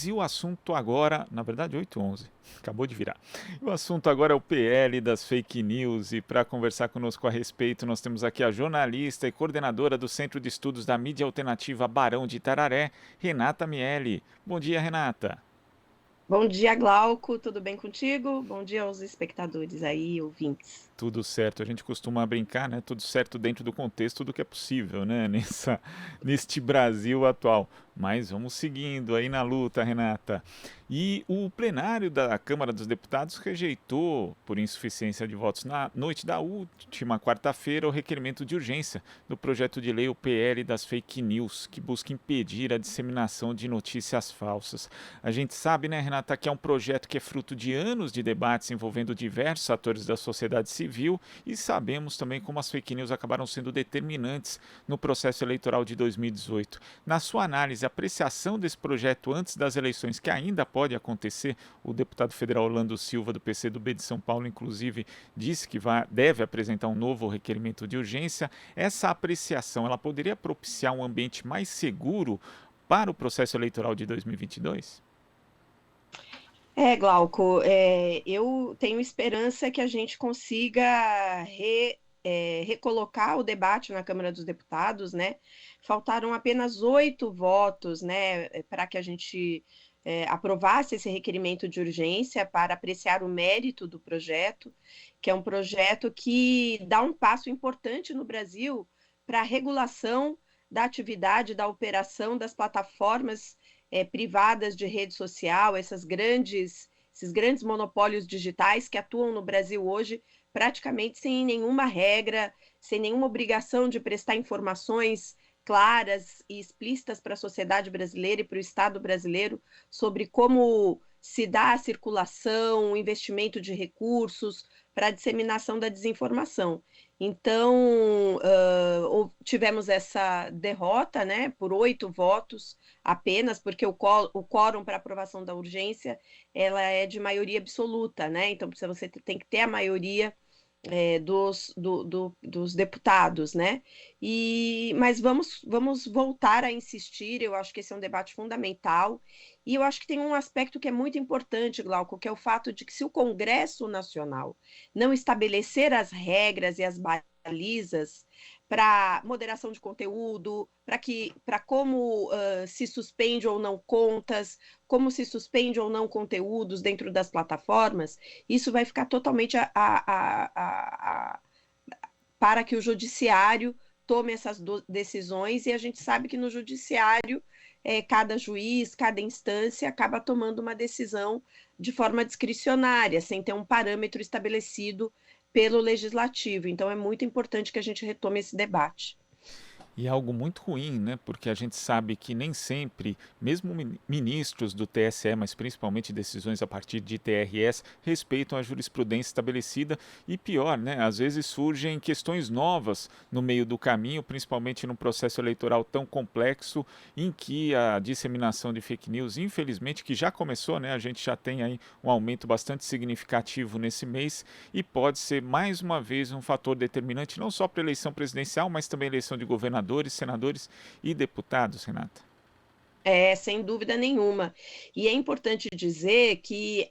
E o assunto agora, na verdade, 8h11, acabou de virar. O assunto agora é o PL das fake news e para conversar conosco a respeito, nós temos aqui a jornalista e coordenadora do Centro de Estudos da Mídia Alternativa Barão de Itararé, Renata Miele. Bom dia, Renata. Bom dia, Glauco. Tudo bem contigo? Bom dia aos espectadores aí, ouvintes. Tudo certo, a gente costuma brincar, né? Tudo certo dentro do contexto do que é possível, né? Neste Brasil atual. Mas vamos seguindo aí na luta, Renata. E o plenário da Câmara dos Deputados rejeitou, por insuficiência de votos na noite da última quarta-feira, o requerimento de urgência do projeto de lei, o PL das fake news, que busca impedir a disseminação de notícias falsas. A gente sabe, né, Renata, que é um projeto que é fruto de anos de debates envolvendo diversos atores da sociedade civil e sabemos também como as fake news acabaram sendo determinantes no processo eleitoral de 2018. Na sua análise, a apreciação desse projeto antes das eleições, que ainda pode acontecer, o deputado federal Orlando Silva, do PCdoB de São Paulo, inclusive, disse que deve apresentar um novo requerimento de urgência. Essa apreciação, ela poderia propiciar um ambiente mais seguro para o processo eleitoral de 2022? Glauco, eu tenho esperança que a gente consiga recolocar o debate na Câmara dos Deputados, né? Faltaram apenas 8 votos, né, para que a gente aprovasse esse requerimento de urgência para apreciar o mérito do projeto, que é um projeto que dá um passo importante no Brasil para a regulação da atividade, da operação das plataformas privadas de rede social, esses grandes monopólios digitais que atuam no Brasil hoje praticamente sem nenhuma regra, sem nenhuma obrigação de prestar informações claras e explícitas para a sociedade brasileira e para o Estado brasileiro sobre como se dá a circulação, o investimento de recursos para a disseminação da desinformação. Então, tivemos essa derrota, né, por 8 votos apenas, porque o quórum para aprovação da urgência ela é de maioria absoluta, né? Então, você tem que ter a maioria dos deputados, né? Mas vamos voltar a insistir, eu acho que esse é um debate fundamental, e eu acho que tem um aspecto que é muito importante, Glauco, que é o fato de que se o Congresso Nacional não estabelecer as regras e as balizas para moderação de conteúdo, para como se suspende ou não contas, como se suspende ou não conteúdos dentro das plataformas, isso vai ficar totalmente para que o judiciário tome essas decisões, e a gente sabe que no judiciário cada juiz, cada instância acaba tomando uma decisão de forma discricionária, sem ter um parâmetro estabelecido pelo legislativo. Então é muito importante que a gente retome esse debate. E é algo muito ruim, né? Porque a gente sabe que nem sempre, mesmo ministros do TSE, mas principalmente decisões a partir de TRS, respeitam a jurisprudência estabelecida e pior, né? Às vezes surgem questões novas no meio do caminho, principalmente num processo eleitoral tão complexo, em que a disseminação de fake news, infelizmente, que já começou, né? A gente já tem aí um aumento bastante significativo nesse mês e pode ser mais uma vez um fator determinante não só para a eleição presidencial, mas também a eleição de governadores, senadores e deputados, Renata. Sem dúvida nenhuma. E é importante dizer que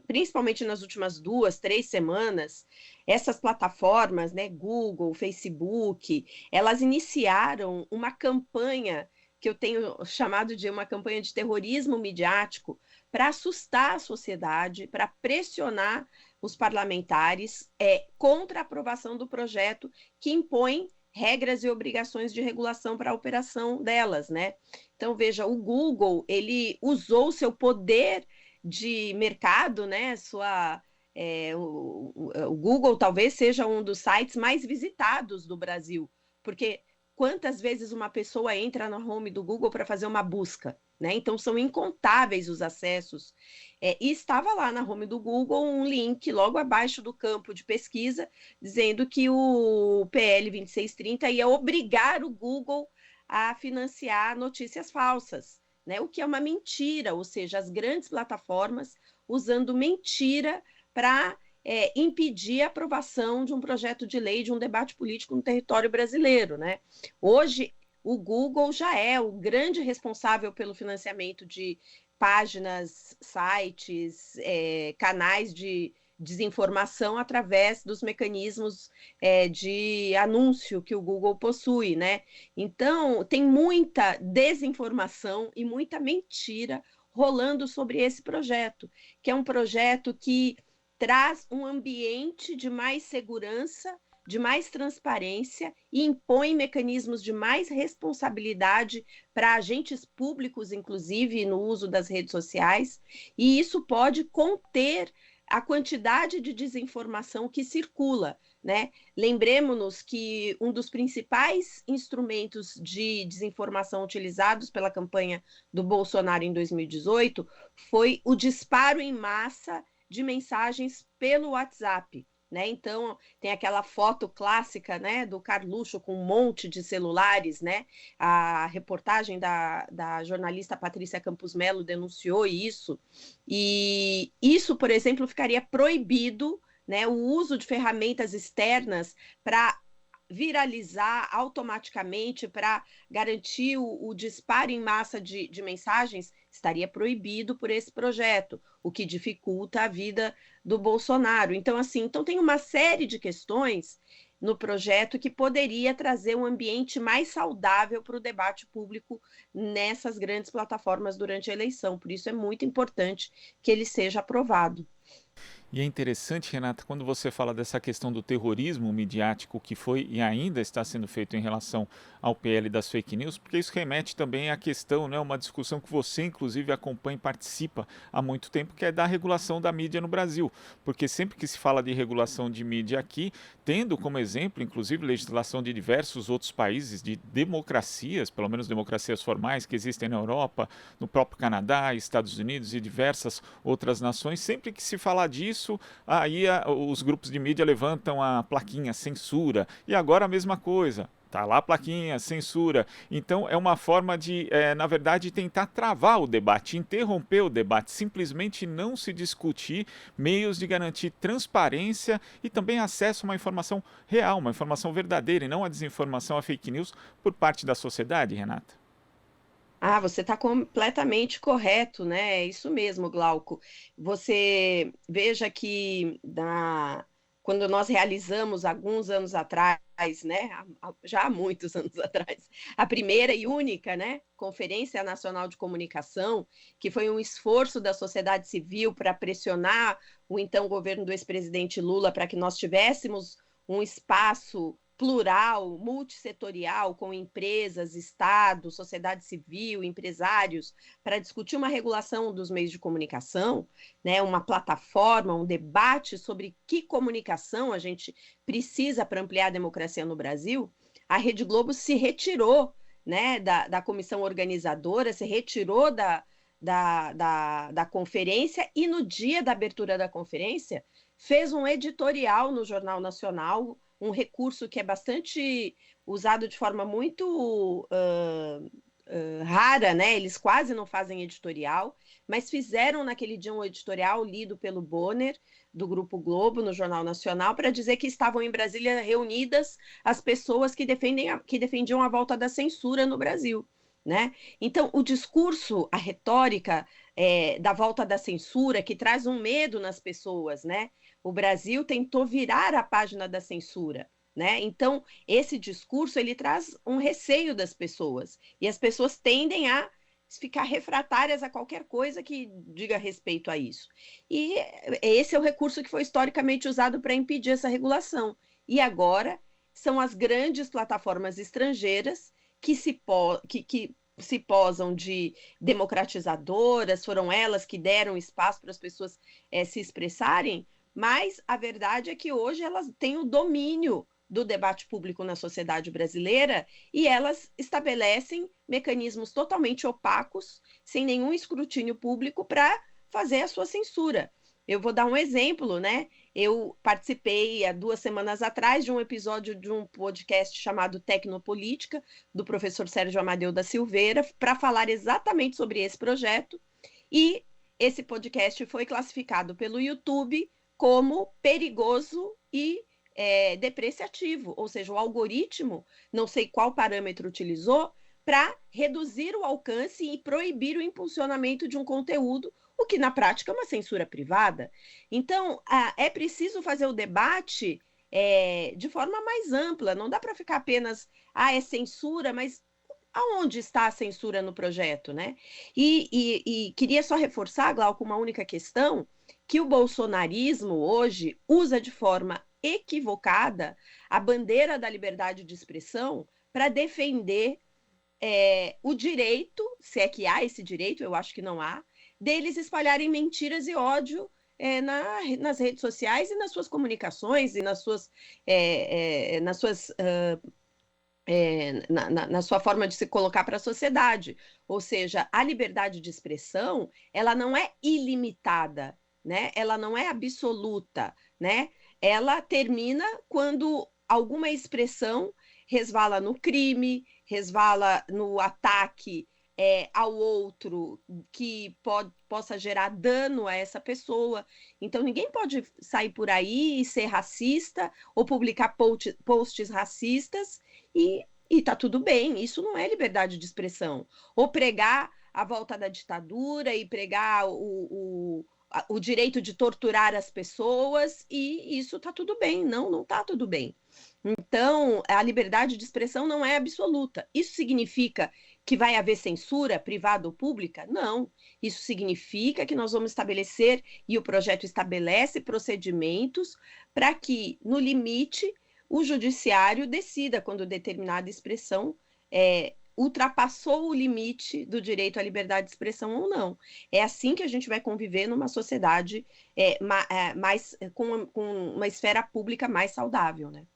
principalmente nas últimas 2, 3 semanas, essas plataformas, né, Google, Facebook, elas iniciaram uma campanha que eu tenho chamado de uma campanha de terrorismo midiático para assustar a sociedade, para pressionar os parlamentares contra a aprovação do projeto que impõe regras e obrigações de regulação para a operação delas, né? Então, veja, o Google, ele usou o seu poder de mercado, né? O Google talvez seja um dos sites mais visitados do Brasil, porque quantas vezes uma pessoa entra na home do Google para fazer uma busca, né? Então, são incontáveis os acessos. E estava lá na home do Google um link logo abaixo do campo de pesquisa, dizendo que o PL 2630 ia obrigar o Google a financiar notícias falsas, né? O que é uma mentira, ou seja, as grandes plataformas usando mentira para impedir a aprovação de um projeto de lei, de um debate político no território brasileiro, né? Hoje, o Google já é o grande responsável pelo financiamento de páginas, sites, canais de desinformação através dos mecanismos de anúncio que o Google possui, né? Então, tem muita desinformação e muita mentira rolando sobre esse projeto, que é um projeto que traz um ambiente de mais segurança, de mais transparência e impõe mecanismos de mais responsabilidade para agentes públicos, inclusive no uso das redes sociais, e isso pode conter a quantidade de desinformação que circula, né? Lembremos-nos que um dos principais instrumentos de desinformação utilizados pela campanha do Bolsonaro em 2018 foi o disparo em massa de mensagens pelo WhatsApp. Né? Então, tem aquela foto clássica, né, do Carluxo com um monte de celulares, né? A reportagem da jornalista Patrícia Campos Melo denunciou isso, e isso, por exemplo, ficaria proibido, né, o uso de ferramentas externas para viralizar automaticamente, para garantir o disparo em massa de mensagens, estaria proibido por esse projeto, o que dificulta a vida do Bolsonaro. Então, assim, tem uma série de questões no projeto que poderia trazer um ambiente mais saudável para o debate público nessas grandes plataformas durante a eleição. Por isso é muito importante que ele seja aprovado. E é interessante, Renata, quando você fala dessa questão do terrorismo midiático que foi e ainda está sendo feito em relação ao PL das fake news, porque isso remete também à questão, né, uma discussão que você inclusive acompanha e participa há muito tempo, que é da regulação da mídia no Brasil. Porque sempre que se fala de regulação de mídia aqui, tendo como exemplo, inclusive, legislação de diversos outros países, de democracias, pelo menos democracias formais que existem na Europa, no próprio Canadá, Estados Unidos e diversas outras nações, sempre que se fala disso, aí os grupos de mídia levantam a plaquinha censura, e agora a mesma coisa. Tá lá a plaquinha, censura. Então é uma forma de, na verdade, tentar travar o debate, interromper o debate, simplesmente não se discutir meios de garantir transparência e também acesso a uma informação real, uma informação verdadeira, e não a desinformação, a fake news por parte da sociedade, Renata. Ah, você está completamente correto, né? É isso mesmo, Glauco. Você veja que quando nós realizamos alguns anos atrás, né? Já há muitos anos atrás, a primeira e única, né? Conferência Nacional de Comunicação, que foi um esforço da sociedade civil para pressionar o então governo do ex-presidente Lula para que nós tivéssemos um espaço plural, multissetorial, com empresas, Estado, sociedade civil, empresários, para discutir uma regulação dos meios de comunicação, né, uma plataforma, um debate sobre que comunicação a gente precisa para ampliar a democracia no Brasil, a Rede Globo se retirou, né, da comissão organizadora, se retirou da conferência, e no dia da abertura da conferência fez um editorial no Jornal Nacional, um recurso que é bastante usado de forma muito rara, né? Eles quase não fazem editorial, mas fizeram naquele dia um editorial lido pelo Bonner, do Grupo Globo, no Jornal Nacional, para dizer que estavam em Brasília reunidas as pessoas que defendiam a volta da censura no Brasil. Né? Então, o discurso, a retórica da volta da censura, que traz um medo nas pessoas, né? O Brasil tentou virar a página da censura, né? Então, esse discurso ele traz um receio das pessoas, e as pessoas tendem a ficar refratárias a qualquer coisa que diga respeito a isso. E esse é o recurso que foi historicamente usado para impedir essa regulação. E agora são as grandes plataformas estrangeiras que se posam de democratizadoras, foram elas que deram espaço para as pessoas se expressarem, mas a verdade é que hoje elas têm o domínio do debate público na sociedade brasileira, e elas estabelecem mecanismos totalmente opacos, sem nenhum escrutínio público, para fazer a sua censura. Eu vou dar um exemplo, né? Eu participei há 2 semanas atrás de um episódio de um podcast chamado Tecnopolítica, do professor Sérgio Amadeu da Silveira, para falar exatamente sobre esse projeto, e esse podcast foi classificado pelo YouTube como perigoso e depreciativo, ou seja, o algoritmo, não sei qual parâmetro utilizou, para reduzir o alcance e proibir o impulsionamento de um conteúdo, o que na prática é uma censura privada. Então, é preciso fazer o debate de forma mais ampla, não dá para ficar apenas, é censura, mas aonde está a censura no projeto, né? E queria só reforçar, Glauco, uma única questão, que o bolsonarismo hoje usa de forma equivocada a bandeira da liberdade de expressão para defender o direito, se é que há esse direito, eu acho que não há, deles espalharem mentiras e ódio nas redes sociais e nas suas comunicações e na sua forma de se colocar para a sociedade. Ou seja, a liberdade de expressão, ela não é ilimitada, né? Ela não é absoluta, né? Ela termina quando alguma expressão resvala no crime, resvala no ataque ao outro que possa gerar dano a essa pessoa. Então, ninguém pode sair por aí e ser racista ou publicar posts racistas e tá tudo bem. Isso não é liberdade de expressão. Ou pregar a volta da ditadura e pregar o direito de torturar as pessoas, e isso tá tudo bem. Não, não tá tudo bem. Então, a liberdade de expressão não é absoluta. Isso significa que vai haver censura privada ou pública? Não. Isso significa que nós vamos estabelecer, e o projeto estabelece procedimentos para que, no limite, o judiciário decida quando determinada expressão ultrapassou o limite do direito à liberdade de expressão ou não. É assim que a gente vai conviver numa sociedade com uma esfera pública mais saudável, né?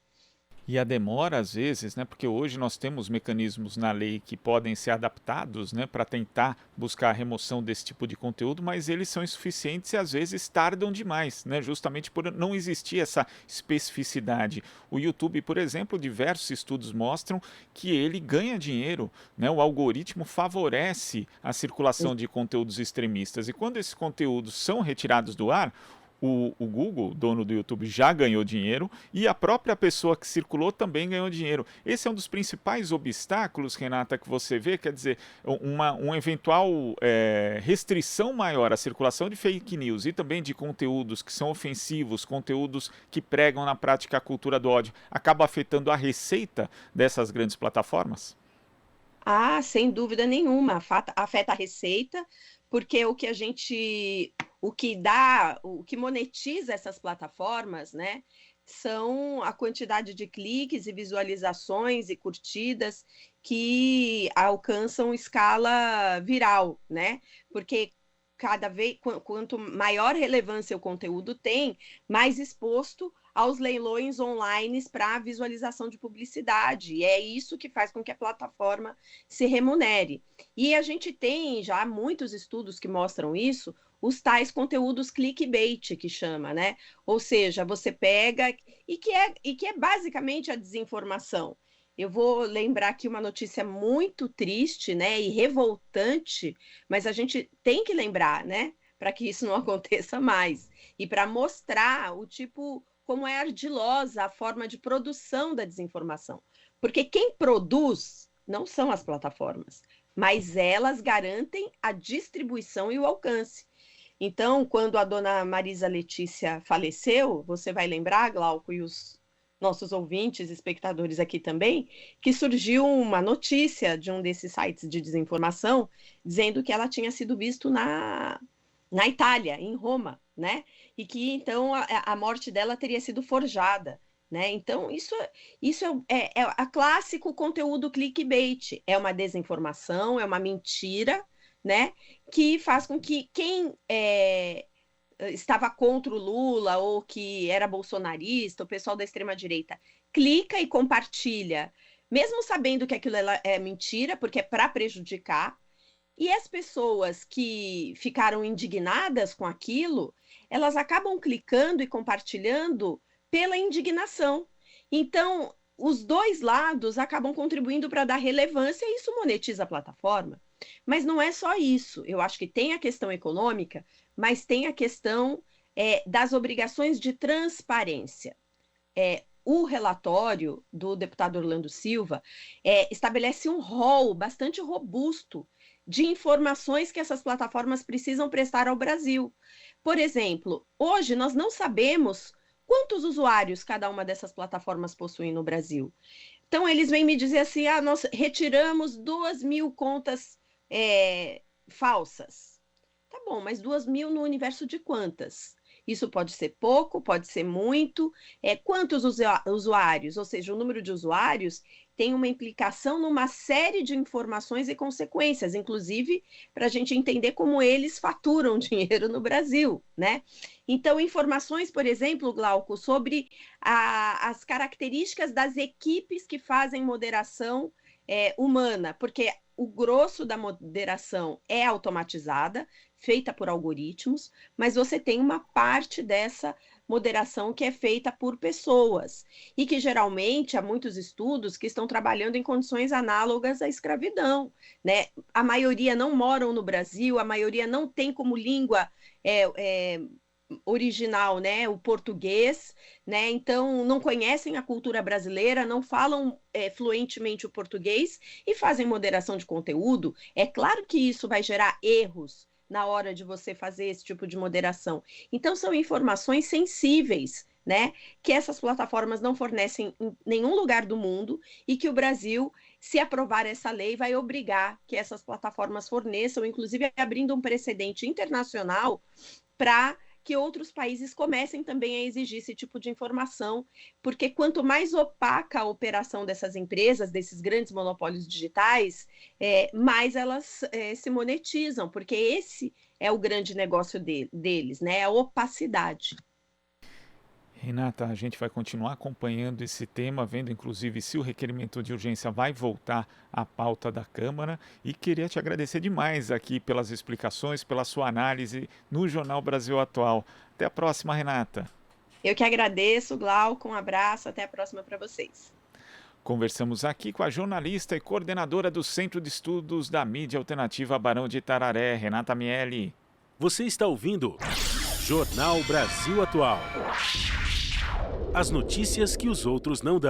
E a demora, às vezes, né, porque hoje nós temos mecanismos na lei que podem ser adaptados, né, para tentar buscar a remoção desse tipo de conteúdo, mas eles são insuficientes e às vezes tardam demais, né, justamente por não existir essa especificidade. O YouTube, por exemplo, diversos estudos mostram que ele ganha dinheiro, né, o algoritmo favorece a circulação de conteúdos extremistas, e quando esses conteúdos são retirados do ar, o Google, dono do YouTube, já ganhou dinheiro e a própria pessoa que circulou também ganhou dinheiro. Esse é um dos principais obstáculos, Renata, que você vê, quer dizer, uma eventual restrição maior à circulação de fake news e também de conteúdos que são ofensivos, conteúdos que pregam na prática a cultura do ódio, acaba afetando a receita dessas grandes plataformas? Sem dúvida nenhuma, afeta a receita, porque o que monetiza essas plataformas, né, são a quantidade de cliques e visualizações e curtidas que alcançam escala viral, né? Porque cada vez, quanto maior relevância o conteúdo tem, mais exposto aos leilões online para visualização de publicidade. E é isso que faz com que a plataforma se remunere. E a gente tem já muitos estudos que mostram isso, os tais conteúdos clickbait, que chama, né? Ou seja, você pega e que é basicamente a desinformação. Eu vou lembrar aqui uma notícia muito triste, né, e revoltante, mas a gente tem que lembrar, né, para que isso não aconteça mais e para mostrar como é ardilosa a forma de produção da desinformação. Porque quem produz não são as plataformas, mas elas garantem a distribuição e o alcance. Então, quando a dona Marisa Letícia faleceu, você vai lembrar, Glauco, e os nossos ouvintes, espectadores aqui também, que surgiu uma notícia de um desses sites de desinformação dizendo que ela tinha sido vista na Itália, em Roma, né? E que então a morte dela teria sido forjada, né? Então isso é a clássico conteúdo clickbait, é uma desinformação, é uma mentira, né? Que faz com que quem estava contra o Lula ou que era bolsonarista, o pessoal da extrema-direita, clica e compartilha, mesmo sabendo que aquilo é mentira, porque é para prejudicar. E as pessoas que ficaram indignadas com aquilo, elas acabam clicando e compartilhando pela indignação. Então, os dois lados acabam contribuindo para dar relevância e isso monetiza a plataforma. Mas não é só isso. Eu acho que tem a questão econômica, mas tem a questão das obrigações de transparência. o relatório do deputado Orlando Silva estabelece um rol bastante robusto de informações que essas plataformas precisam prestar ao Brasil. Por exemplo, hoje nós não sabemos quantos usuários cada uma dessas plataformas possui no Brasil. Então, eles vêm me dizer assim: nós retiramos 2.000 contas falsas. Tá bom, mas 2.000 no universo de quantas? Isso pode ser pouco, pode ser muito. Quantos usuários? Ou seja, o número de usuários tem uma implicação numa série de informações e consequências, inclusive para a gente entender como eles faturam dinheiro no Brasil, né? Então, informações, por exemplo, Glauco, sobre as características das equipes que fazem moderação humana, porque o grosso da moderação é automatizada, feita por algoritmos, mas você tem uma parte dessa moderação que é feita por pessoas e que geralmente há muitos estudos que estão trabalhando em condições análogas à escravidão, né? A maioria não moram no Brasil, a maioria não tem como língua original, né, o português, né, então não conhecem a cultura brasileira, não falam fluentemente o português e fazem moderação de conteúdo. É claro que isso vai gerar erros na hora de você fazer esse tipo de moderação. Então são informações sensíveis, né, que essas plataformas não fornecem em nenhum lugar do mundo e que o Brasil, se aprovar essa lei, vai obrigar que essas plataformas forneçam, inclusive abrindo um precedente internacional para que outros países comecem também a exigir esse tipo de informação, porque quanto mais opaca a operação dessas empresas, desses grandes monopólios digitais, mais elas se monetizam, porque esse é o grande negócio deles, né? A opacidade. Renata, a gente vai continuar acompanhando esse tema, vendo inclusive se o requerimento de urgência vai voltar à pauta da Câmara, e queria te agradecer demais aqui pelas explicações, pela sua análise no Jornal Brasil Atual. Até a próxima, Renata. Eu que agradeço, Glauco, um abraço, até a próxima para vocês. Conversamos aqui com a jornalista e coordenadora do Centro de Estudos da Mídia Alternativa Barão de Itararé, Renata Miele. Você está ouvindo Jornal Brasil Atual. As notícias que os outros não dão.